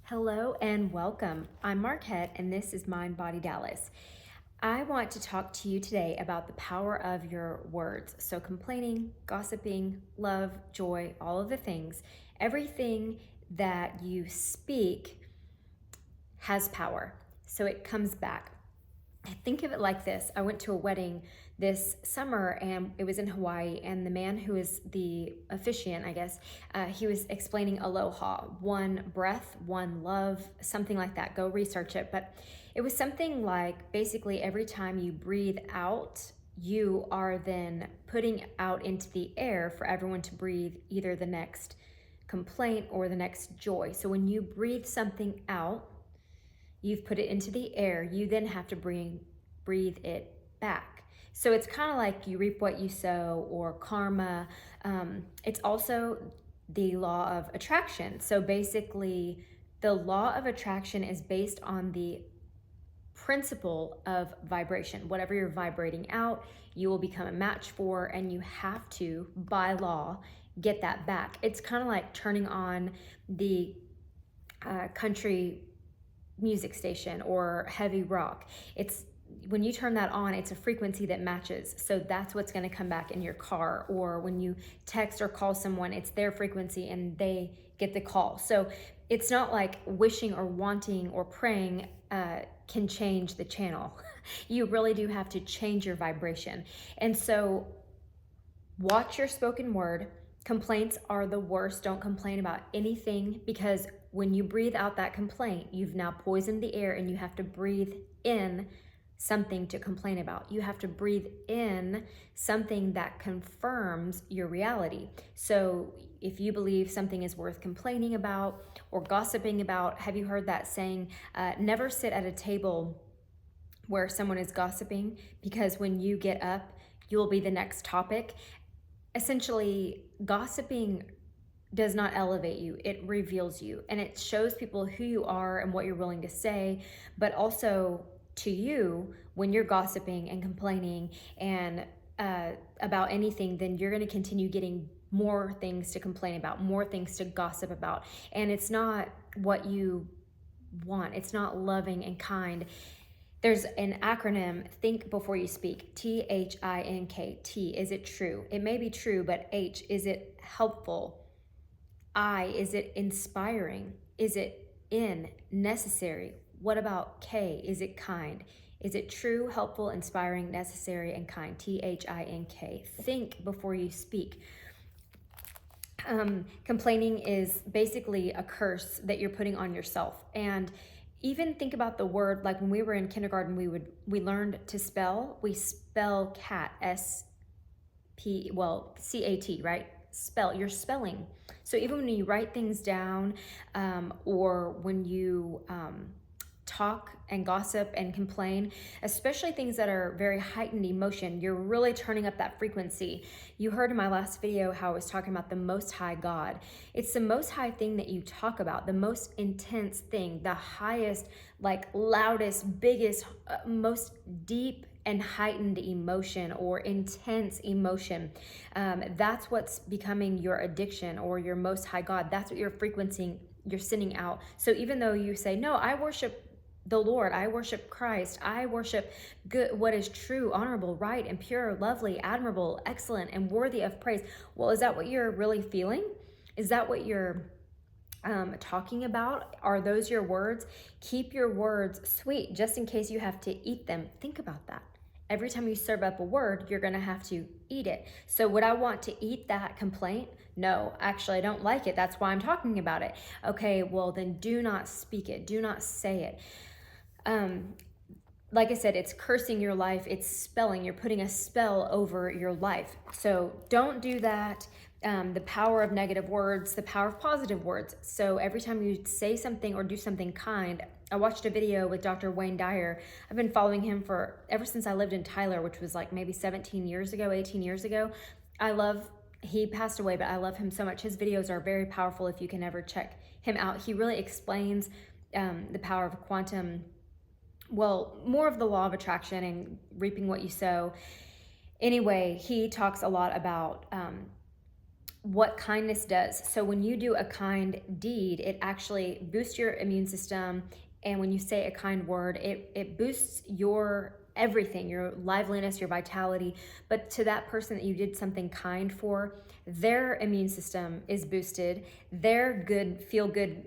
Hello and welcome. I'm Marquette and this is Mind Body Dallas. I want to talk to you today about the power of your words. So, complaining, gossiping, love, joy, all of the things, everything that you speak has power. So, it comes back. Think of it like this. I went to a wedding this summer and it was in Hawaii, and the man who is the officiant, I guess, he was explaining aloha, one breath, one love, something like that. Go research it. But it was something like basically every time you breathe out, you are then putting out into the air for everyone to breathe either the next complaint or the next joy. So when you breathe something out, you've put it into the air, you then have to breathe it back. So it's kind of like you reap what you sow, or karma. It's also the law of attraction. So basically, the law of attraction is based on the principle of vibration. Whatever you're vibrating out, you will become a match for, and you have to, by law, get that back. It's kind of like turning on the country music station or heavy rock. It's when you turn that on, it's a frequency that matches. So that's what's going to come back in your car, or when you text or call someone, it's their frequency and they get the call. So it's not like wishing or wanting or praying can change the channel. You really do have to change your vibration. And so watch your spoken word. Complaints are the worst. Don't complain about anything, because when you breathe out that complaint, you've now poisoned the air, and you have to breathe in something to complain about. You have to breathe in something that confirms your reality. So if you believe something is worth complaining about or gossiping about, have you heard that saying, never sit at a table where someone is gossiping, because when you get up, you will be the next topic. Essentially, gossiping does not elevate you, it reveals you, and it shows people who you are and what you're willing to say. But also to you, when you're gossiping and complaining and about anything, then you're going to continue getting more things to complain about, more things to gossip about, and it's not what you want. It's not loving and kind. There's an acronym, think before you speak, THINK. T, is it true? It may be true, but H, is it helpful? I, is it inspiring? Is it necessary? What about K, is it kind? Is it true, helpful, inspiring, necessary, and kind? THINK. Think before you speak. Complaining is basically a curse that you're putting on yourself. And even think about the word, like when we were in kindergarten, we learned to spell. We spell cat, CAT, right? You're spelling. So even when you write things down, or when you talk and gossip and complain, especially things that are very heightened emotion, you're really turning up that frequency. You heard in my last video how I was talking about the Most High God. It's the most high thing that you talk about, the most intense thing, the highest, like loudest, biggest, most deep and heightened emotion or intense emotion. That's what's becoming your addiction or your Most High God. That's what you're frequencing, you're sending out. So even though you say, no, I worship the Lord, I worship Christ, I worship good, what is true, honorable, right, and pure, lovely, admirable, excellent, and worthy of praise. Well, is that what you're really feeling? Is that what you're talking about? Are those your words? Keep your words sweet, just in case you have to eat them. Think about that. Every time you serve up a word, you're going to have to eat it. So would I want to eat that complaint? No, actually, I don't like it. That's why I'm talking about it. Okay, well, then do not speak it. Do not say it. Like I said, it's cursing your life. It's spelling. You're putting a spell over your life. So don't do that. The power of negative words, the power of positive words. So every time you say something or do something kind, I watched a video with Dr. Wayne Dyer. I've been following him ever since I lived in Tyler, which was like maybe 17 years ago, 18 years ago. He passed away, but I love him so much. His videos are very powerful if you can ever check him out. He really explains the power of quantum, more of the law of attraction and reaping what you sow. Anyway, he talks a lot about what kindness does. So when you do a kind deed, it actually boosts your immune system. And when you say a kind word, it boosts your everything, your liveliness, your vitality. But to that person that you did something kind for, their immune system is boosted. Their good, feel good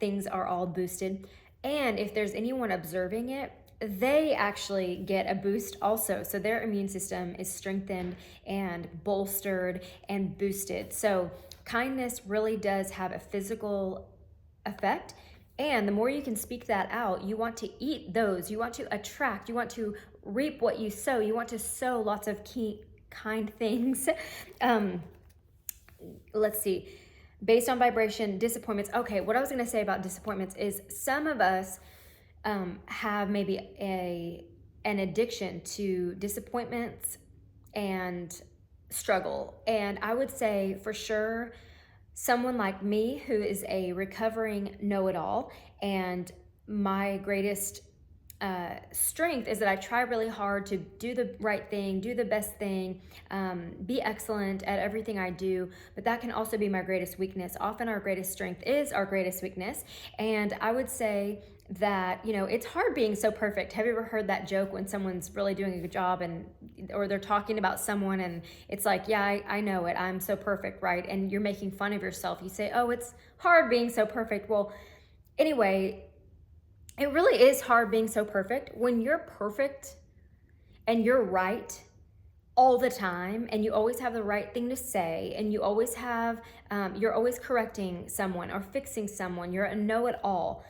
things are all boosted. And if there's anyone observing it, they actually get a boost also. So their immune system is strengthened and bolstered and boosted. So kindness really does have a physical effect. And the more you can speak that out, you want to eat those, you want to attract, you want to reap what you sow, you want to sow lots of kind things. Let's see. Based on vibration, disappointments. Okay, what I was going to say about disappointments is some of us have maybe an addiction to disappointments and struggle. And I would say for sure, someone like me who is a recovering know-it-all, and my greatest strength is that I try really hard to do the right thing, do the best thing, be excellent at everything I do, but that can also be my greatest weakness. Often our greatest strength is our greatest weakness. And I would say that, it's hard being so perfect. Have you ever heard that joke when someone's really doing a good job or they're talking about someone and it's like, yeah, I know it. I'm so perfect, right? And you're making fun of yourself. You say, oh, it's hard being so perfect. Well, anyway, it really is hard being so perfect. When you're perfect and you're right all the time and you always have the right thing to say and you always have, you're always correcting someone or fixing someone, you're a know-it-all,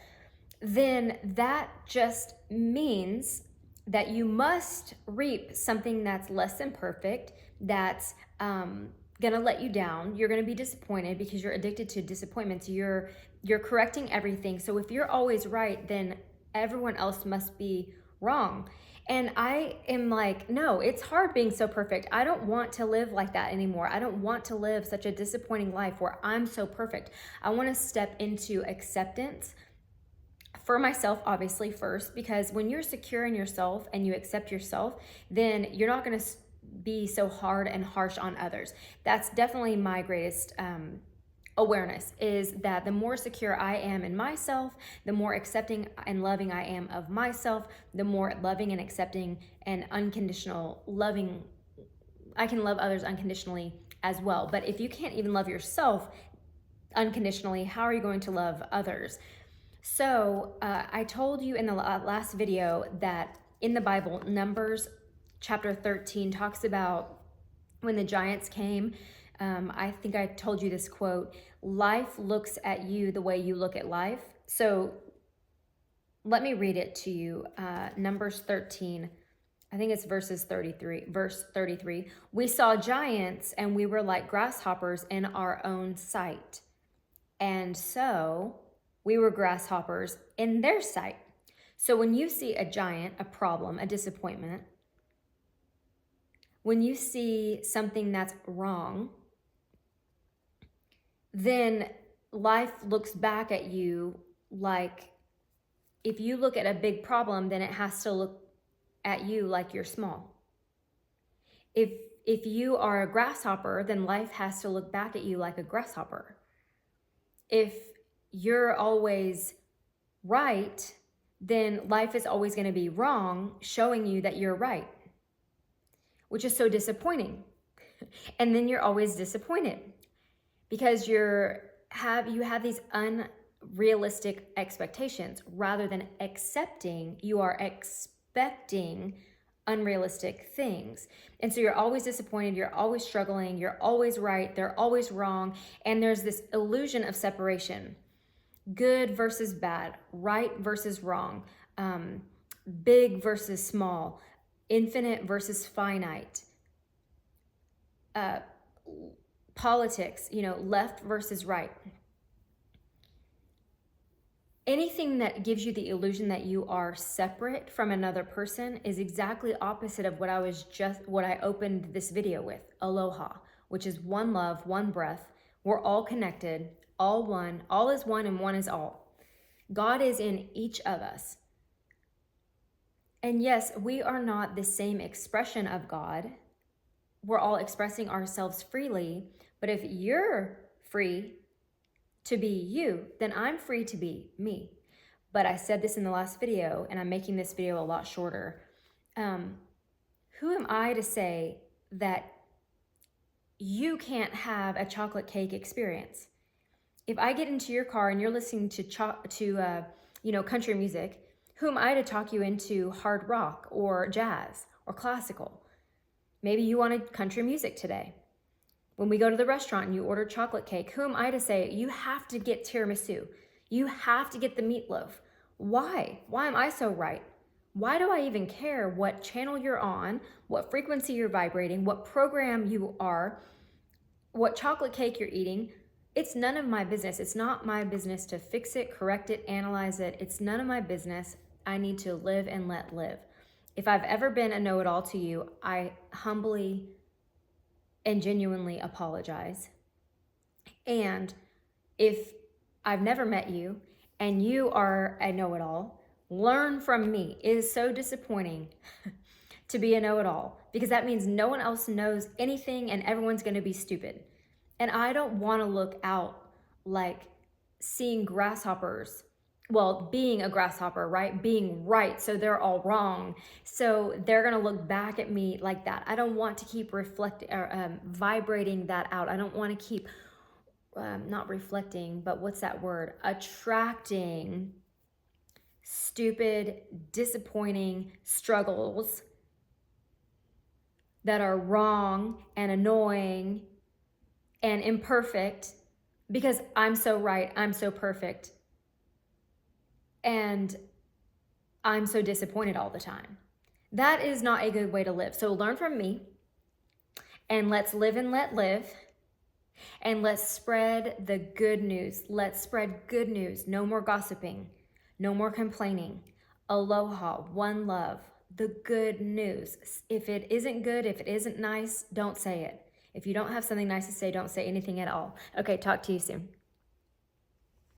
then that just means that you must reap something that's less than perfect, that's gonna let you down. You're gonna be disappointed because you're addicted to disappointments. You're correcting everything. So if you're always right, then everyone else must be wrong. And I am like, no, it's hard being so perfect. I don't want to live like that anymore. I don't want to live such a disappointing life where I'm so perfect. I want to step into acceptance for myself, obviously, first, because when you're secure in yourself and you accept yourself, then you're not going to be so hard and harsh on others. That's definitely my greatest awareness, is that the more secure I am in myself, the more accepting and loving I am of myself, the more loving and accepting and unconditional loving I can love others unconditionally as well. But if you can't even love yourself unconditionally, how are you going to love others? So I told you in the last video that in the Bible, Numbers chapter 13 talks about when the giants came. I think I told you this quote: life looks at you the way you look at life. So let me read it to you. Numbers 13, I think it's verse 33. We saw giants and we were like grasshoppers in our own sight. And so we were grasshoppers in their sight. So when you see a giant, a problem, a disappointment, when you see something that's wrong, then life looks back at you like, if you look at a big problem, then it has to look at you like you're small. If you are a grasshopper, then life has to look back at you like a grasshopper. If you're always right, then life is always going to be wrong, showing you that you're right, which is so disappointing. And then you're always disappointed because you have these unrealistic expectations. Rather than accepting, you are expecting unrealistic things. And so you're always disappointed, you're always struggling, you're always right, they're always wrong, and there's this illusion of separation. Good versus bad, right versus wrong, big versus small, infinite versus finite, politics, left versus right. Anything that gives you the illusion that you are separate from another person is exactly opposite of what I opened this video with, Aloha, which is one love, one breath. We're all connected, all one, all is one and one is all. God is in each of us. And yes, we are not the same expression of God. We're all expressing ourselves freely, But if you're free to be you, then I'm free to be me. But I said this in the last video, and I'm making this video a lot shorter. Who am I to say that you can't have a chocolate cake experience? If I get into your car and you're listening to country music, who am I to talk you into hard rock or jazz or classical? Maybe you wanted country music today. When we go to the restaurant and you order chocolate cake, who am I to say you have to get tiramisu? You have to get the meatloaf. Why? Why am I so right? Why do I even care what channel you're on, what frequency you're vibrating, what program you are, what chocolate cake you're eating? It's none of my business. It's not my business to fix it, correct it, analyze it. It's none of my business. I need to live and let live. If I've ever been a know-it-all to you, I humbly and genuinely apologize. And if I've never met you and you are a know-it-all, learn from me. It is so disappointing to be a know-it-all because that means no one else knows anything and everyone's going to be stupid. And I don't want to look out like seeing grasshoppers, well, being a grasshopper, right? Being right, so they're all wrong. So they're going to look back at me like that. I don't want to keep vibrating that out. I don't want to keep, not reflecting, but what's that word? Attracting stupid, disappointing struggles that are wrong and annoying and imperfect because I'm so right, I'm so perfect, and I'm so disappointed all the time. That is not a good way to live. So learn from me, and let's live and let live, and let's spread the good news. Let's spread good news. No more gossiping, no more complaining. Aloha, one love, the good news. If it isn't good, if it isn't nice, don't say it. If you don't have something nice to say, don't say anything at all. Okay, talk to you soon.